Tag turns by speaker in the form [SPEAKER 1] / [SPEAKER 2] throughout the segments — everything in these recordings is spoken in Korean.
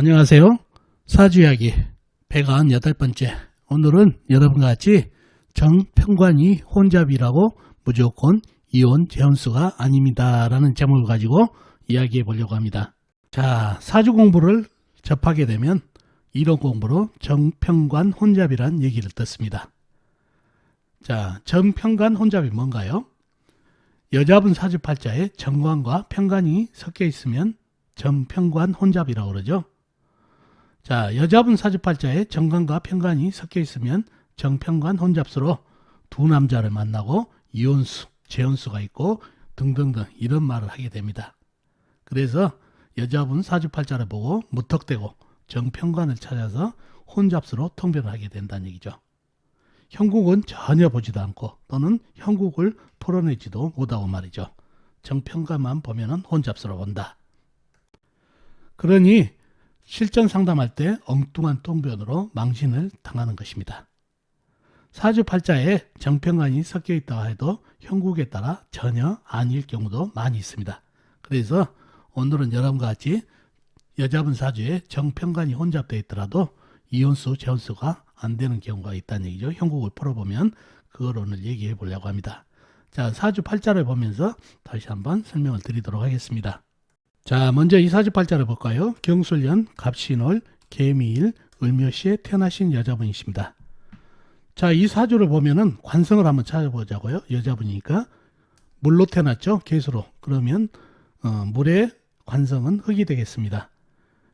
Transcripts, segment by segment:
[SPEAKER 1] 안녕하세요. 사주이야기 198번째. 오늘은 여러분과 같이 정평관이 혼잡이라고 무조건 이혼 재혼수가 아닙니다 라는 제목을 가지고 이야기해 보려고 합니다. 자, 사주 공부를 접하게 되면 이론 공부로 정평관 혼잡이라는 얘기를 듣습니다. 자, 정평관 혼잡이 뭔가요? 여자분 사주팔자에 정관과 평관이 섞여 있으면 정평관 혼잡이라고 그러죠. 자, 여자분 사주팔자에 정관과 평관이 섞여 있으면 정평관 혼잡수로 두 남자를 만나고 이혼수, 재혼수가 있고 등등등 이런 말을 하게 됩니다. 그래서 여자분 사주팔자를 보고 무턱대고 정평관을 찾아서 혼잡수로 통변을 하게 된다는 얘기죠. 형국은 전혀 보지도 않고 또는 형국을 풀어내지도 못하고 말이죠. 정평관만 보면 혼잡수로 본다. 그러니 실전 상담할 때 엉뚱한 통변으로 망신을 당하는 것입니다. 사주팔자에 정평관이 섞여 있다고 해도 형국에 따라 전혀 아닐 경우도 많이 있습니다. 그래서 오늘은 여러분과 같이 여자분 사주에 정평관이 혼잡되어 있더라도 이혼수, 재혼수가 안 되는 경우가 있다는 얘기죠. 형국을 풀어보면 그걸 오늘 얘기해 보려고 합니다. 자, 사주팔자를 보면서 다시 한번 설명을 드리도록 하겠습니다. 자, 먼저 이 사주팔자를 볼까요? 경술년, 갑신월, 개미일, 을묘시에 태어나신 여자분이십니다. 자, 이 사주를 보면은 관성을 한번 찾아보자고요. 여자분이니까 물로 태어났죠. 개수로. 그러면 물의 관성은 흙이 되겠습니다.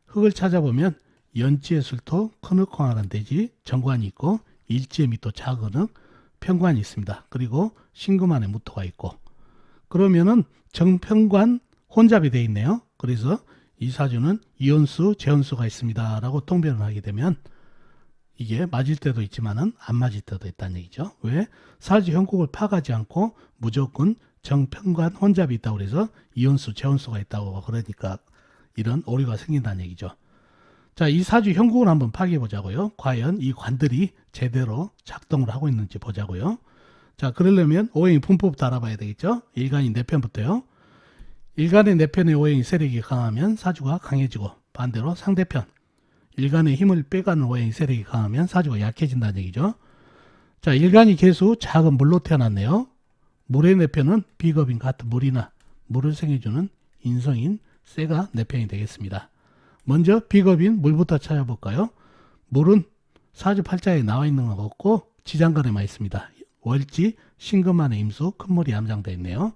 [SPEAKER 1] 흙을 찾아보면 연지의 술토, 큰흙, 황활한 대지, 정관이 있고 일지의 미토, 작은 흙, 평관이 있습니다. 그리고 신금 안에 무토가 있고 그러면은 정평관 혼잡이 되어 있네요. 그래서 이 사주는 이혼수, 재혼수가 있습니다 라고 통변을 하게 되면 이게 맞을 때도 있지만은 안 맞을 때도 있다는 얘기죠. 왜? 사주 형국을 파가지 않고 무조건 정평관 혼잡이 있다고 그래서 이혼수, 재혼수가 있다고 그러니까 이런 오류가 생긴다는 얘기죠. 자, 이 사주 형국을 한번 파괴해 보자고요. 과연 이 관들이 제대로 작동을 하고 있는지 보자고요. 자, 그러려면 오행이 분포부터 알아봐야 되겠죠. 일간이 4편부터요. 일간의 4편의 오행이 세력이 강하면 사주가 강해지고 반대로 상대편 일간의 힘을 빼가는 오행이 세력이 강하면 사주가 약해진다는 얘기죠. 자, 일간이 개수 작은 물로 태어났네요. 물의 4편은 비겁인 같은 물이나 물을 생해주는 인성인 쇠가 4편이 되겠습니다. 먼저 비겁인 물부터 찾아볼까요? 물은 사주팔자에 나와 있는 건 없고 지장간에만 있습니다. 월지, 신금안의 임수, 큰물이 암장되어 있네요.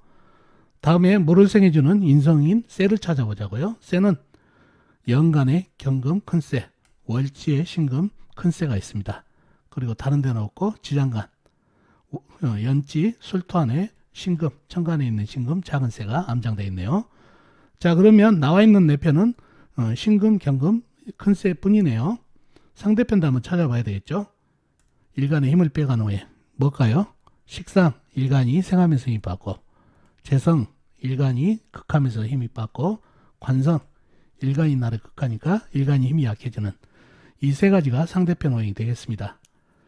[SPEAKER 1] 다음에 물을 생해주는 인성인 쇠를 찾아보자고요. 쇠는 연간에 경금, 큰쇠, 월지에 신금, 큰쇠가 있습니다. 그리고 다른 데는 없고 지장간, 연지, 술토안에 신금, 천간에 있는 신금, 작은 쇠가 암장되어 있네요. 자, 그러면 나와 있는 4편은 신금, 경금, 큰쇠 뿐이네요. 상대편도 한번 찾아봐야 되겠죠. 일간의 힘을 빼간 후에 뭘까요? 식상, 일간이 생하면서 힘이 받고 재성, 일간이 극하면서 힘이 받고 관성, 일간이 나를 극하니까 일간이 힘이 약해지는 이 3가지가 상대편 오행이 되겠습니다.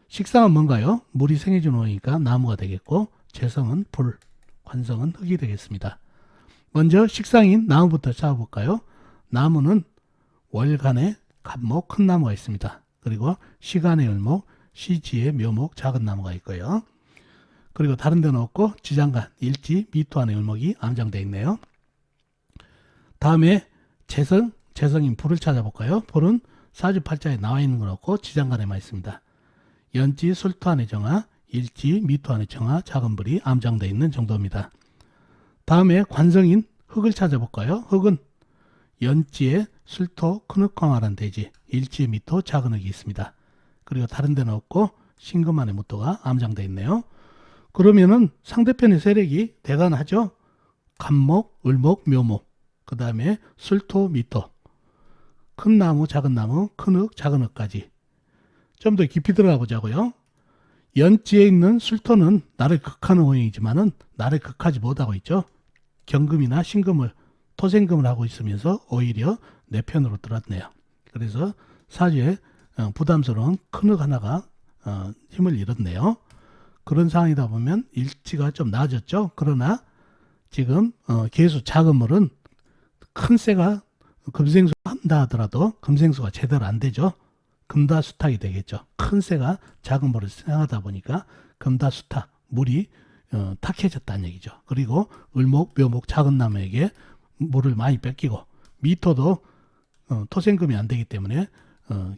[SPEAKER 1] 식상은 뭔가요? 물이 생해주는 오행이니까 나무가 되겠고 재성은 불, 관성은 흙이 되겠습니다. 먼저 식상인 나무부터 찾아볼까요? 나무는 월간에 갑목, 큰 나무가 있습니다. 그리고 시간의 을목, 시지의 묘목, 작은 나무가 있고요. 그리고 다른 데는 없고 지장간, 일지, 미토 안의 을목이 암장되어 있네요. 다음에 재성인 불을 찾아볼까요? 불은 사주팔자에 나와 있는 건 없고 지장간에만 있습니다. 연지, 술토 안의 정화, 일지, 미토 안의 정화, 작은 불이 암장되어 있는 정도입니다. 다음에 관성인 흙을 찾아볼까요? 흙은 연지에 술토, 큰흙, 황활한 대지, 일지에 미토, 작은 흙이 있습니다. 그리고 다른 데는 없고 신금 안의 무토가 암장되어 있네요. 그러면은 상대편의 세력이 대단하죠. 갑목, 을목, 묘목, 그 다음에 술토, 미토, 큰 나무, 작은 나무, 큰 흙, 작은 흙까지 좀 더 깊이 들어가 보자고요. 연지에 있는 술토는 나를 극하는 오행이지만은 나를 극하지 못하고 있죠. 경금이나 신금을 토생금을 하고 있으면서 오히려 내 편으로 들었네요. 그래서 사주에 부담스러운 큰 흙 하나가 힘을 잃었네요. 그런 상황이다 보면 일지가 좀 나아졌죠. 그러나 지금 개수 작은 물은 큰 쇠가 금생수 한다 하더라도 금생수가 제대로 안 되죠. 금다수탁이 되겠죠. 큰 새가 작은 물을 생하다 보니까 금다수탁, 물이 탁해졌다는 얘기죠. 그리고 을목, 묘목, 작은 나무에게 물을 많이 뺏기고 미토도 토생금이 안 되기 때문에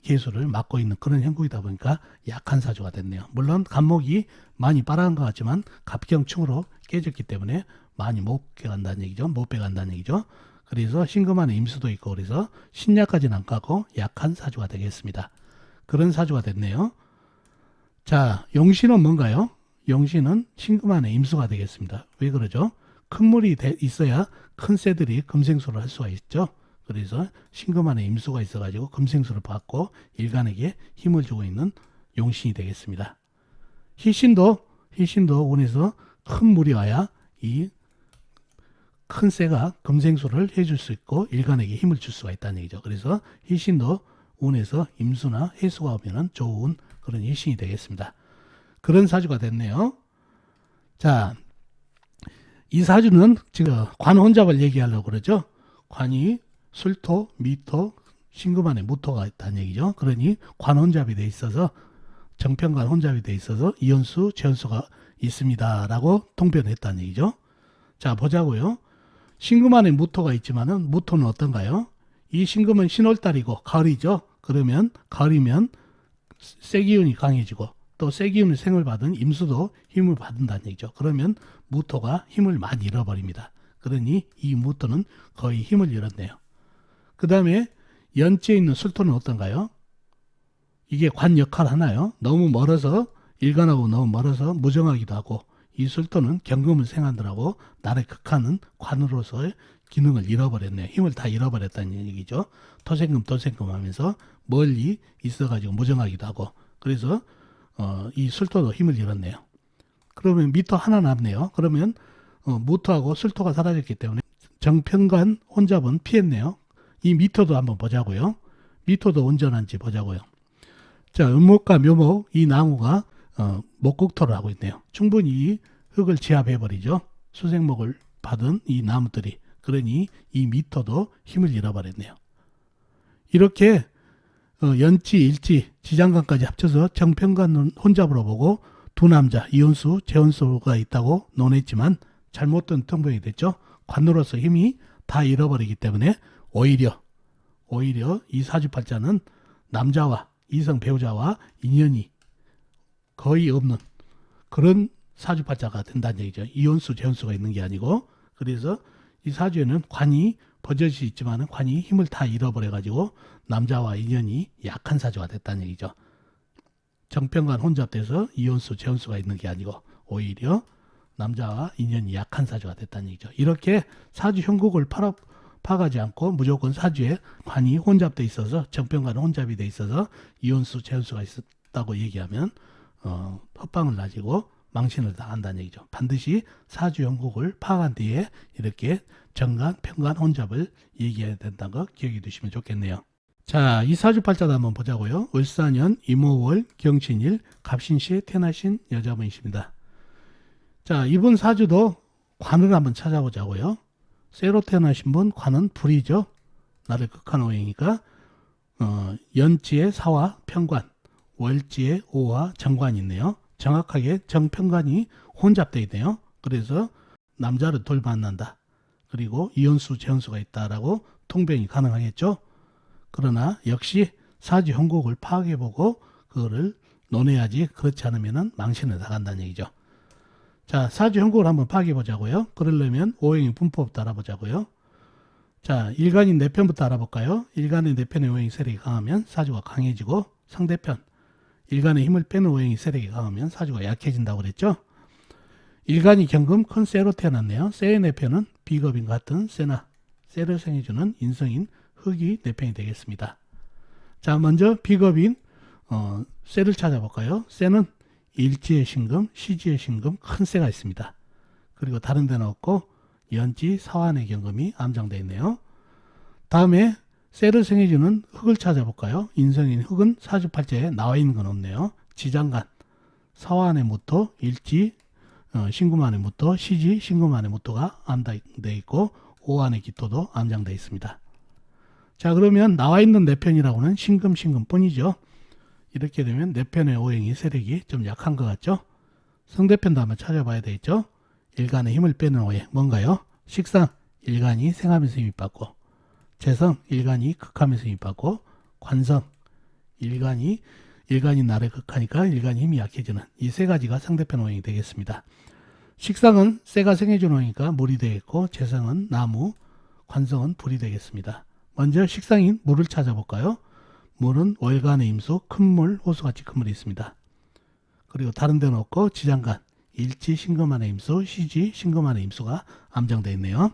[SPEAKER 1] 계수를 막고 있는 그런 형국이다 보니까 약한 사주가 됐네요. 물론 간목이 많이 빨아간 것 같지만 갑경충으로 깨졌기 때문에 많이 못 빼간다는 얘기죠. 못 빼간다는 얘기죠. 그래서 신금 안에 임수도 있고 그래서 신약까지는 안 가고 약한 사주가 되겠습니다. 그런 사주가 됐네요. 자, 용신은 뭔가요? 용신은 신금 안에 임수가 되겠습니다. 왜 그러죠? 큰 물이 있어야 큰 새들이 금생수를 할 수가 있죠. 그래서 신금 안에 임수가 있어가지고 금생수를 받고 일간에게 힘을 주고 있는 용신이 되겠습니다. 희신도 운에서 큰 물이 와야 이 큰 새가 금생수를 해줄 수 있고 일간에게 힘을 줄 수가 있다는 얘기죠. 그래서 희신도 운에서 임수나 해수가 오면은 좋은 그런 희신이 되겠습니다. 그런 사주가 됐네요. 자, 이 사주는 지금 관혼잡을 얘기하려고 그러죠. 관이 술토, 미토, 신금 안에 무토가 있다는 얘기죠. 그러니 관혼잡이 돼 있어서 정편관 혼잡이 돼 있어서 이혼수, 재혼수가 있습니다라고 통변했다는 얘기죠. 자, 보자고요. 신금 안에 무토가 있지만은 무토는 어떤가요? 이 신금은 신월달이고 가을이죠. 그러면 가을이면 쇠기운이 강해지고 또 쇠기운의 생을 받은 임수도 힘을 받는다는 얘기죠. 그러면 무토가 힘을 많이 잃어버립니다. 그러니 이 무토는 거의 힘을 잃었네요. 그 다음에 연지에 있는 술토는 어떤가요? 이게 관 역할 하나요? 너무 멀어서 일간하고 너무 멀어서 무정하기도 하고 이 술토는 경금을 생하느라고 나를 극하는 관으로서의 기능을 잃어버렸네요. 힘을 다 잃어버렸다는 얘기죠. 토생금 하면서 멀리 있어가지고 무정하기도 하고 그래서 이 술토도 힘을 잃었네요. 그러면 미토 하나 남네요. 그러면 무토하고 술토가 사라졌기 때문에 정편관 혼잡은 피했네요. 이 미토도 한번 보자고요. 미토도 온전한지 보자고요. 자, 음목과 묘목 이 나무가 목국토를 하고 있네요. 충분히 흙을 지압해버리죠. 수생목을 받은 이 나무들이. 그러니 이 미토도 힘을 잃어버렸네요. 이렇게 연지, 일지, 지장간까지 합쳐서 정편관 혼잡으로 보고 두 남자, 이혼수, 재혼수가 있다고 논했지만 잘못된 통변이 됐죠. 관으로서 힘이 다 잃어버리기 때문에 오히려 이 사주팔자는 남자와 이성 배우자와 인연이 거의 없는 그런 사주팔자가 된다는 얘기죠. 이혼수, 재혼수가 있는 게 아니고 그래서 이 사주에는 관이 버젓이 있지만 관이 힘을 다 잃어버려가지고 남자와 인연이 약한 사주가 됐다는 얘기죠. 정편관 혼잡돼서 이혼수, 재혼수가 있는 게 아니고 오히려 남자와 인연이 약한 사주가 됐다는 얘기죠. 이렇게 사주 형국을 파가지 않고 무조건 사주에 관이 혼잡돼 있어서 정편관 혼잡이 돼 있어서 이혼수, 재혼수가 있었다고 얘기하면 헛방을 나지고 망신을 당한다는 얘기죠. 반드시 사주 형국을 파악한 뒤에 이렇게 정관, 편관, 혼잡을 얘기해야 된다는 거 기억해 두시면 좋겠네요. 자, 이 사주팔자도 한번 보자고요. 을사년, 임오월, 경신일, 갑신시에 태어나신 여자분이십니다. 자, 이분 사주도 관을 한번 찾아보자고요. 쇠로 태어나신 분 관은 불이죠. 나를 극한 오행이니까 연지에 사화, 편관, 월지에 오화, 정관이 있네요. 정확하게 정편관이 혼잡되어 있네요. 그래서 남자를 돌 만난다. 그리고 이혼수, 재혼수가 있다라고 통변이 가능하겠죠. 그러나 역시 사주 형국을 파악해보고 그거를 논해야지 그렇지 않으면 망신을 나간다는 얘기죠. 자, 사주 형국을 한번 파악해보자고요. 그러려면 오행의 분포부터 알아보자고요. 자, 일간인 내편부터 알아볼까요? 일간의 내편의 오행이 세력이 강하면 사주가 강해지고 상대편 일간의 힘을 빼는 오행이 세력이 강하면 사주가 약해진다고 그랬죠. 일간이 경금 큰 쇠로 태어났네요. 쇠의 내편은 비겁인 같은 쇠나 쇠를 생해주는 인성인 흙이 내편이 되겠습니다. 자, 먼저 비겁인 쇠를 찾아볼까요? 쇠는 일지의 신금, 시지의 신금 큰 쇠가 있습니다. 그리고 다른 데는 없고 연지, 사환의 경금이 암장되어 있네요. 다음에 쇠를 생해주는 흙을 찾아볼까요? 인성인 흙은 사주팔자에 나와 있는 건 없네요. 지장간, 사환의 무토, 일지, 신금안의 무토, 시지, 신금안의 무토가 암장되어 있고 오한의 기토도 암장되어 있습니다. 자, 그러면 나와 있는 내편이라고는 신금 뿐이죠. 이렇게 되면 내편의 오행이 세력이 좀 약한 것 같죠. 상대편도 한번 찾아봐야 되겠죠. 일간의 힘을 빼는 오행 뭔가요? 식상 일간이 생하면서 힘입받고, 재성 일간이 극하면서 힘입받고, 관성 일간이 나를 극하니까 일간이 힘이 약해지는 이 세 가지가 상대편 오행이 되겠습니다. 식상은 쇠가 생해준 오행이니까 물이 되겠고, 재성은 나무, 관성은 불이 되겠습니다. 먼저 식상인 물을 찾아볼까요? 물은 월간의 임수, 큰물, 호수같이 큰 물이 있습니다. 그리고 다른 데는 없고 지장간, 일지, 신금안의 임수, 시지, 신금안의 임수가 암정되어 있네요.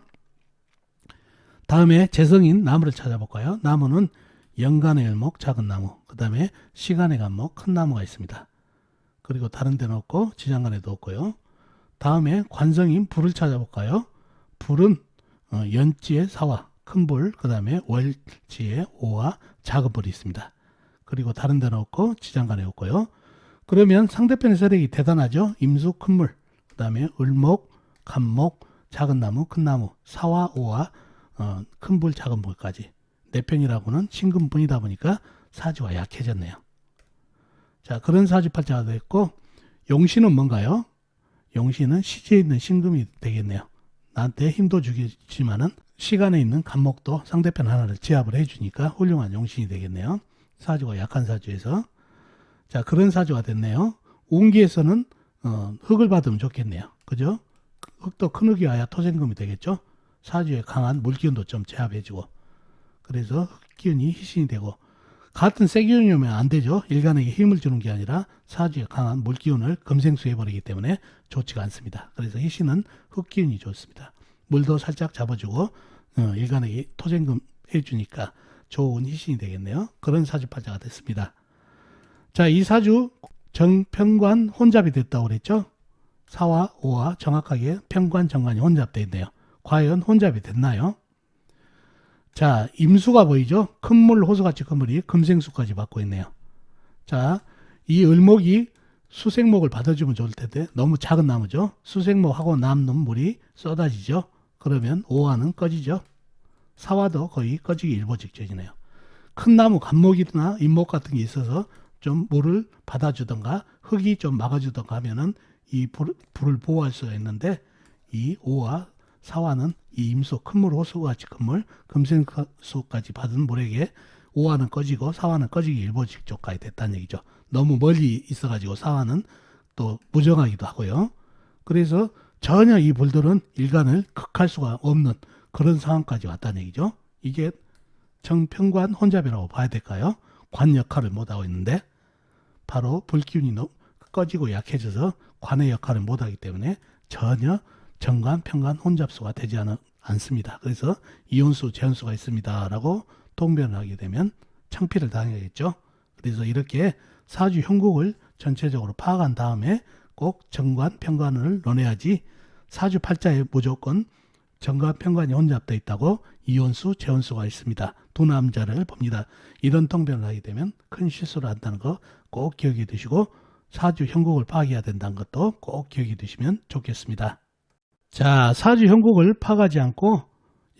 [SPEAKER 1] 다음에 재성인 나무를 찾아볼까요? 나무는 연간의 열목, 작은 나무, 그 다음에 시간의 간목, 큰 나무가 있습니다. 그리고 다른 데는 없고 지장간에도 없고요. 다음에 관성인 불을 찾아볼까요? 불은 연지의 사화, 큰 불, 그 다음에 월지의 오와 작은 불이 있습니다. 그리고 다른 데는 없고 지장간에 없고요. 그러면 상대편의 세력이 대단하죠. 임수, 큰 물, 그 다음에 을목, 간목, 작은 나무, 큰 나무, 사와, 오와 큰 불, 작은 불까지. 내편이라고는 신금뿐이다 보니까 사주가 약해졌네요. 자, 그런 사주팔자가 됐고, 용신은 뭔가요? 용신은 시지에 있는 신금이 되겠네요. 나한테 힘도 주겠지만은 시간에 있는 간목도 상대편 하나를 제압을 해주니까 훌륭한 용신이 되겠네요. 사주가 약한 사주에서. 자, 그런 사주가 됐네요. 운기에서는 흙을 받으면 좋겠네요. 그죠? 흙도 큰 흙이 와야 토생금이 되겠죠. 사주에 강한 물기운도 좀 제압해주고, 그래서 흙기운이 희신이 되고, 같은 쇠기운이 오면 안 되죠. 일간에게 힘을 주는 게 아니라 사주에 강한 물기운을 금생수해버리기 때문에 좋지가 않습니다. 그래서 희신은 흙기운이 좋습니다. 물도 살짝 잡아주고 일간에게 토생금 해주니까 좋은 희신이 되겠네요. 그런 사주팔자가 됐습니다. 자, 이 사주 정평관 혼잡이 됐다고 그랬죠. 사와 오와 정확하게 평관 정관이 혼잡되어 있네요. 과연 혼잡이 됐나요? 자, 임수가 보이죠? 큰물, 호수같이 큰 물이 금생수까지 받고 있네요. 자, 이 을목이 수생목을 받아주면 좋을 텐데 너무 작은 나무죠. 수생목하고 남는 물이 쏟아지죠. 그러면 오화는 꺼지죠. 사화도 거의 꺼지기 일보 직전이네요. 큰 나무, 간목이나 잇목 같은 게 있어서 좀 물을 받아주던가 흙이 좀 막아주던가 하면은 이 불을 보호할 수가 있는데, 이 오화, 사화는 이 임수, 큰물, 호수같이 큰물, 금생수까지 받은 물에게 오화는 꺼지고 사화는 꺼지기 일보 직전까지 됐다는 얘기죠. 너무 멀리 있어가지고 사화는 또 무정하기도 하고요. 그래서 전혀 이 불들은 일간을 극할 수가 없는 그런 상황까지 왔다는 얘기죠. 이게 정평관 혼잡이라고 봐야 될까요? 관 역할을 못하고 있는데, 바로 불기운이 꺼지고 약해져서 관의 역할을 못하기 때문에 전혀 정관, 평관, 혼잡수가 되지 않습니다. 그래서 이혼수, 재혼수가 있습니다 라고 통변을 하게 되면 창피를 당하겠죠. 그래서 이렇게 사주 형국을 전체적으로 파악한 다음에 꼭 정관, 평관을 논해야지, 사주 팔자에 무조건 정관, 평관이 혼잡되어 있다고 이혼수, 재혼수가 있습니다, 두 남자를 봅니다, 이런 통변을 하게 되면 큰 실수를 한다는 거 꼭 기억해 두시고, 사주 형국을 파악해야 된다는 것도 꼭 기억해 두시면 좋겠습니다. 자, 사주 형국을 파악하지 않고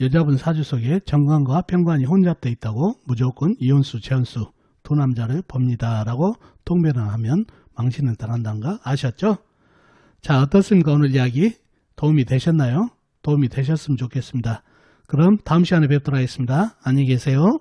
[SPEAKER 1] 여자분 사주 속에 정관과 평관이 혼잡되어 있다고 무조건 이혼수, 재혼수 두 남자를 봅니다 라고 통변을 하면 망신을 당한다는 거 아셨죠? 자, 어떻습니까? 오늘 이야기 도움이 되셨나요? 도움이 되셨으면 좋겠습니다. 그럼 다음 시간에 뵙도록 하겠습니다. 안녕히 계세요.